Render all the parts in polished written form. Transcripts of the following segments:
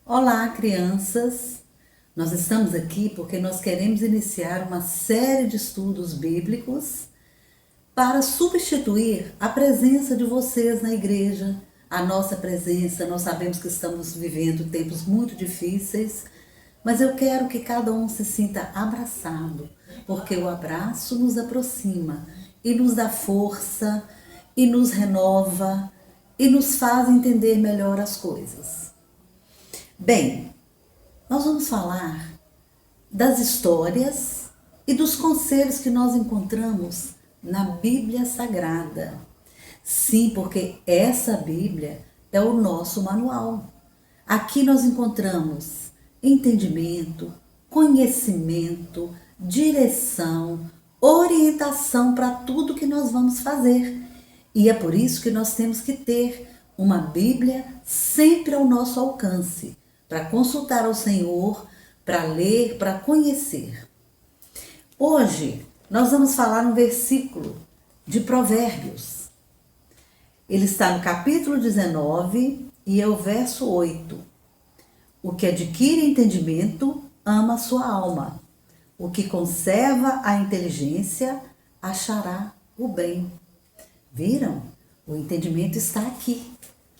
Olá, crianças! Nós estamos aqui porque nós queremos iniciar uma série de estudos bíblicos para substituir a presença de vocês na igreja, a nossa presença. Nós sabemos que estamos vivendo tempos muito difíceis, mas eu quero que cada um se sinta abraçado, porque o abraço nos aproxima e nos dá força e nos renova e nos faz entender melhor as coisas. Bem, nós vamos falar das histórias e dos conselhos que nós encontramos na Bíblia Sagrada. Sim, porque essa Bíblia é o nosso manual. Aqui nós encontramos entendimento, conhecimento, direção, orientação para tudo que nós vamos fazer. E é por isso que nós temos que ter uma Bíblia sempre ao nosso alcance, para consultar ao Senhor, para ler, para conhecer. Hoje nós vamos falar um versículo de Provérbios. Ele está no capítulo 19 e é o verso 8. O que adquire entendimento ama a sua alma. O que conserva a inteligência achará o bem. Viram? O entendimento está aqui,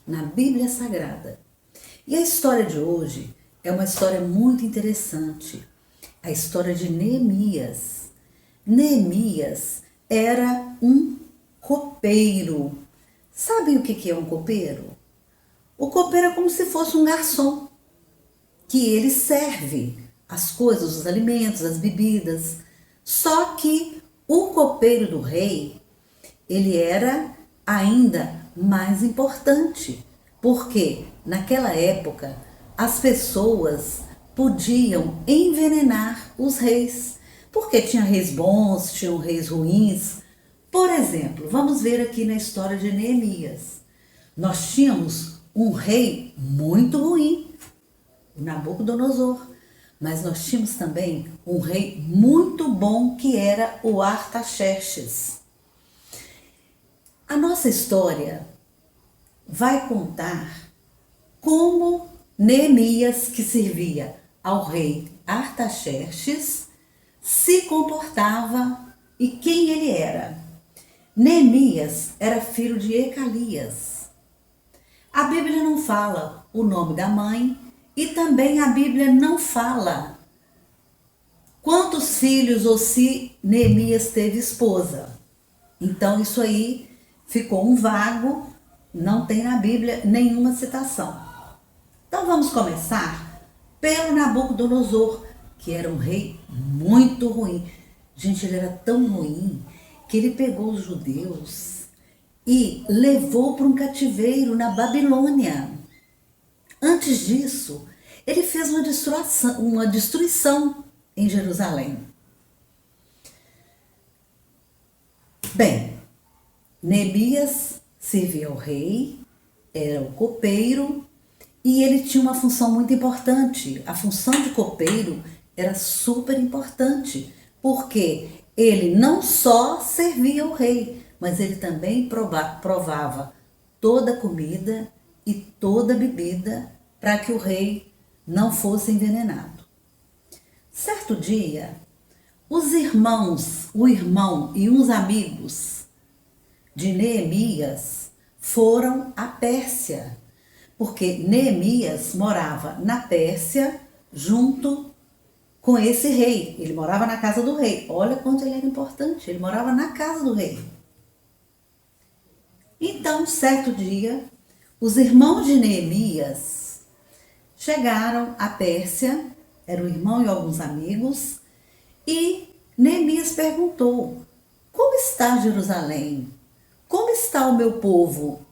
na Bíblia Sagrada. E a história de hoje é uma história muito interessante. A história de Neemias. Neemias era um copeiro. Sabem o que é um copeiro? O copeiro é como se fosse um garçom, que ele serve as coisas, os alimentos, as bebidas. Só que o copeiro do rei, ele era ainda mais importante, porque naquela época as pessoas podiam envenenar os reis, porque tinha reis bons, tinham reis ruins. Por exemplo, vamos ver aqui na história de Neemias. Nós tínhamos um rei muito ruim, o Nabucodonosor, mas nós tínhamos também um rei muito bom que era o Artaxerxes. A nossa história vai contar como Neemias, que servia ao rei Artaxerxes, se comportava e quem ele era. Neemias era filho de Ecalias. A Bíblia não fala o nome da mãe e também a Bíblia não fala quantos filhos ou se Neemias teve esposa. Então isso aí ficou um vago, não tem na Bíblia nenhuma citação. Então vamos começar pelo Nabucodonosor, que era um rei muito ruim. Gente, ele era tão ruim que ele pegou os judeus e levou para um cativeiro na Babilônia. Antes disso, ele fez uma destruição em Jerusalém. Bem, Neemias servia ao rei, era o copeiro e ele tinha uma função muito importante. A função de copeiro era super importante, porque ele não só servia ao rei, mas ele também provava toda a comida e toda a bebida para que o rei não fosse envenenado. Certo dia, o irmão e uns amigos de Neemias foram à Pérsia, porque Neemias morava na Pérsia junto com esse rei. Ele morava na casa do rei. Olha quanto ele era importante, ele morava na casa do rei. Então, certo dia, os irmãos de Neemias chegaram à Pérsia, era o irmão e alguns amigos, e Neemias perguntou: como está Jerusalém? Como está o meu povo?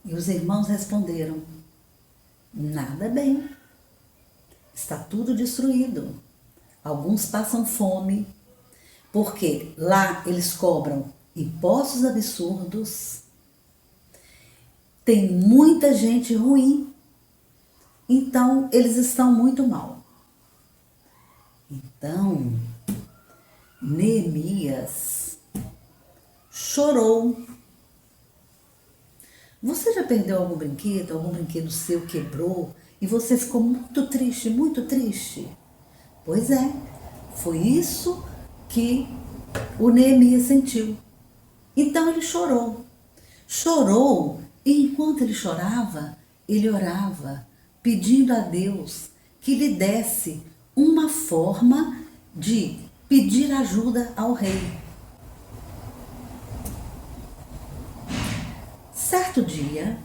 E os irmãos responderam: nada bem. Está tudo destruído. Alguns passam fome, porque lá eles cobram impostos absurdos. Tem muita gente ruim. Então, eles estão muito mal. Então, Neemias chorou. Você já perdeu algum brinquedo seu quebrou e você ficou muito triste, muito triste. Pois é, foi isso que o Neemias sentiu. Então ele chorou. Chorou, e enquanto ele chorava, ele orava, pedindo a Deus que lhe desse uma forma de pedir ajuda ao rei. Certo dia,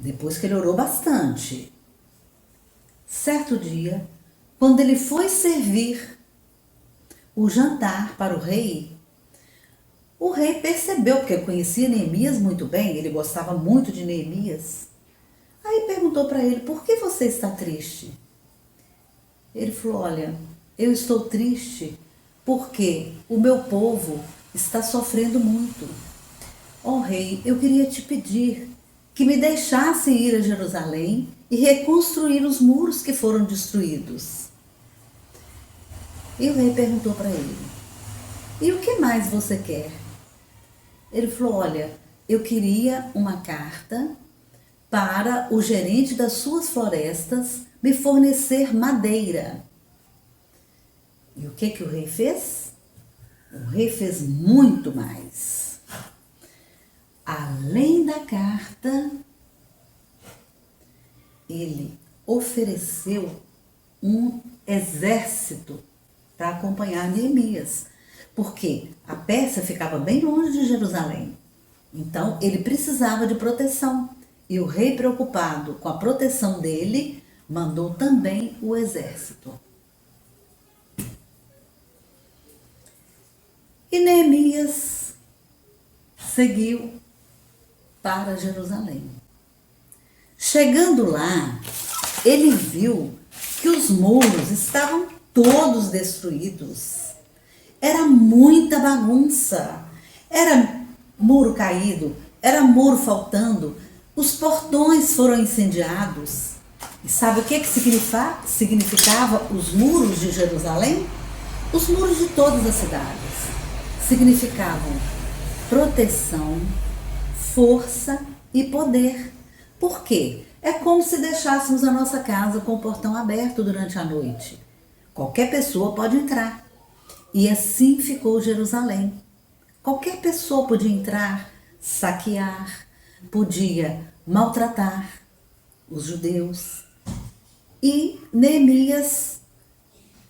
depois que ele orou bastante, certo dia, quando ele foi servir o jantar para o rei percebeu, porque conhecia Neemias muito bem, ele gostava muito de Neemias. Aí perguntou para ele: por que você está triste? Ele falou: olha, eu estou triste porque o meu povo está sofrendo muito. Ó rei, eu queria te pedir que me deixasse ir a Jerusalém e reconstruir os muros que foram destruídos. E o rei perguntou para ele: e o que mais você quer? Ele falou: olha, eu queria uma carta para o gerente das suas florestas me fornecer madeira. E o que o rei fez? O rei fez muito mais. Além da carta, ele ofereceu um exército para acompanhar Neemias, porque a Pérsia ficava bem longe de Jerusalém. Então ele precisava de proteção. E o rei, preocupado com a proteção dele, mandou também o exército. E Neemias seguiu para Jerusalém. Chegando lá, ele viu que os muros estavam todos destruídos. Era muita bagunça. Era muro caído, era muro faltando, os portões foram incendiados. E sabe o que significava os muros de Jerusalém? Os muros de todas as cidades significavam proteção, força e poder. Por quê? É como se deixássemos a nossa casa com o portão aberto durante a noite. Qualquer pessoa pode entrar. E assim ficou Jerusalém. Qualquer pessoa podia entrar, saquear, podia maltratar os judeus. E Neemias,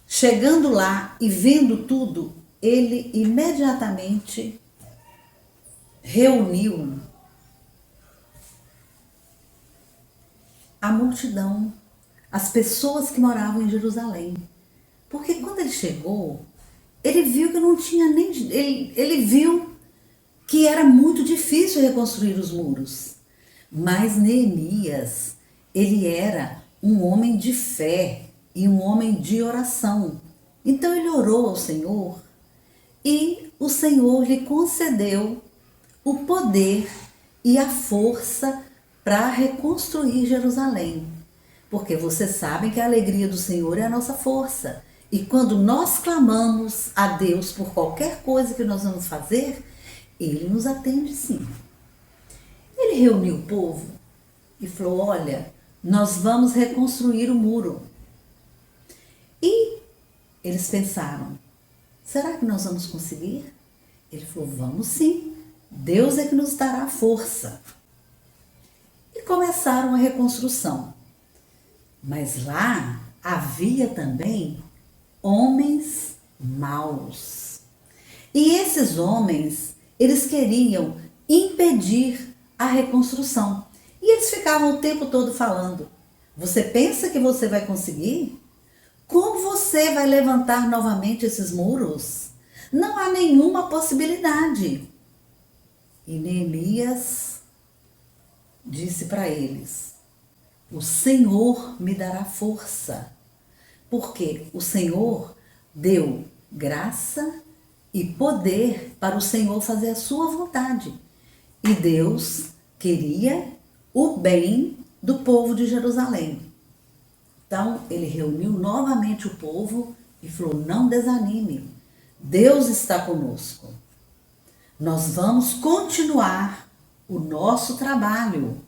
chegando lá e vendo tudo, ele imediatamente reuniu a multidão, as pessoas que moravam em Jerusalém. Porque quando ele chegou, ele viu que não tinha nem... Ele viu que era muito difícil reconstruir os muros. Mas Neemias, ele era um homem de fé e um homem de oração. Então ele orou ao Senhor e o Senhor lhe concedeu o poder e a força para reconstruir Jerusalém. Porque vocês sabem que a alegria do Senhor é a nossa força. E quando nós clamamos a Deus por qualquer coisa que nós vamos fazer, Ele nos atende sim. Ele reuniu o povo e falou: olha, nós vamos reconstruir o muro. E eles pensaram: será que nós vamos conseguir? Ele falou: vamos sim, Deus é que nos dará força. E começaram a reconstrução. Mas lá havia também homens maus. E esses homens, eles queriam impedir a reconstrução. E eles ficavam o tempo todo falando: você pensa que você vai conseguir? Como você vai levantar novamente esses muros? Não há nenhuma possibilidade. E Neemias disse para eles: o Senhor me dará força, porque o Senhor deu graça e poder para o Senhor fazer a sua vontade. E Deus queria o bem do povo de Jerusalém. Então ele reuniu novamente o povo e falou: não desanime, Deus está conosco. Nós vamos continuar o nosso trabalho.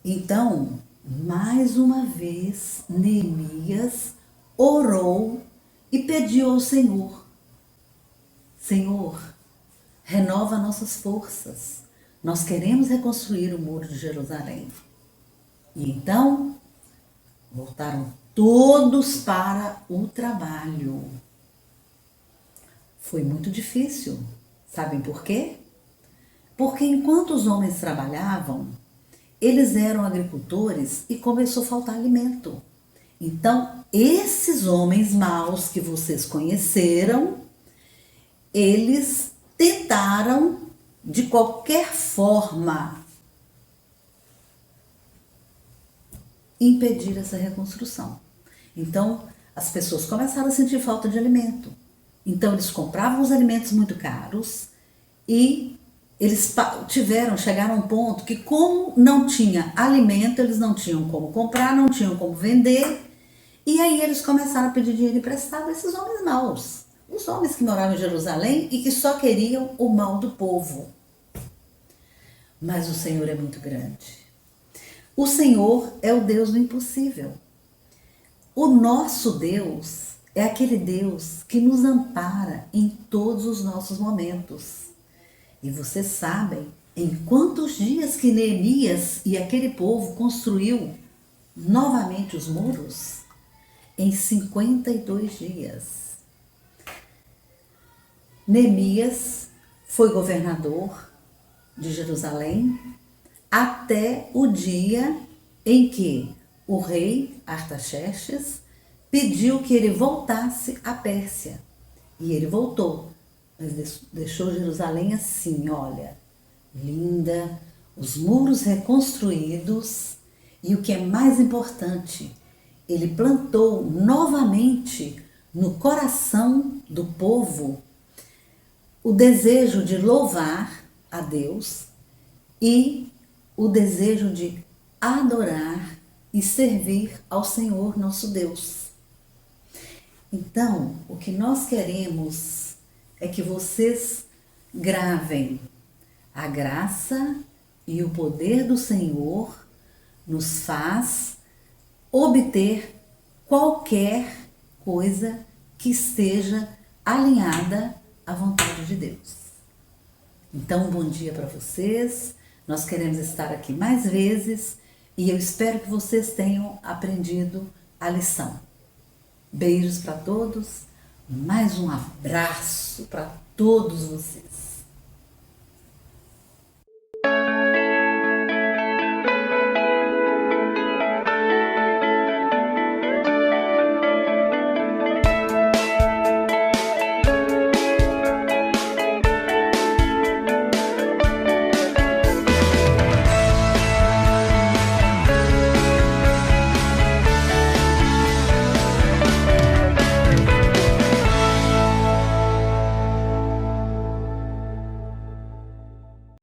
Então, mais uma vez, Neemias orou e pediu ao Senhor: Senhor, renova nossas forças. Nós queremos reconstruir o muro de Jerusalém. E então, voltaram todos para o trabalho. Foi muito difícil. Sabem por quê? Porque enquanto os homens trabalhavam, eles eram agricultores e começou a faltar alimento. Então, esses homens maus que vocês conheceram, eles tentaram de qualquer forma impedir essa reconstrução. Então, as pessoas começaram a sentir falta de alimento. Então, eles compravam os alimentos muito caros e eles chegaram a um ponto que, como não tinha alimento, eles não tinham como comprar, não tinham como vender. E aí eles começaram a pedir dinheiro emprestado a esses homens maus. Os homens que moravam em Jerusalém e que só queriam o mal do povo. Mas o Senhor é muito grande. O Senhor é o Deus do impossível. O nosso Deus é aquele Deus que nos ampara em todos os nossos momentos. E vocês sabem em quantos dias que Neemias e aquele povo construiu novamente os muros? Em 52 dias. Neemias foi governador de Jerusalém até o dia em que o rei Artaxerxes pediu que ele voltasse à Pérsia. E ele voltou, mas deixou Jerusalém assim, olha, linda, os muros reconstruídos e o que é mais importante, ele plantou novamente no coração do povo o desejo de louvar a Deus e o desejo de adorar e servir ao Senhor nosso Deus. Então, o que nós queremos é que vocês gravem a graça e o poder do Senhor nos faz obter qualquer coisa que esteja alinhada à vontade de Deus. Então, um bom dia para vocês. Nós queremos estar aqui mais vezes e eu espero que vocês tenham aprendido a lição. Beijos para todos, mais um abraço para todos vocês.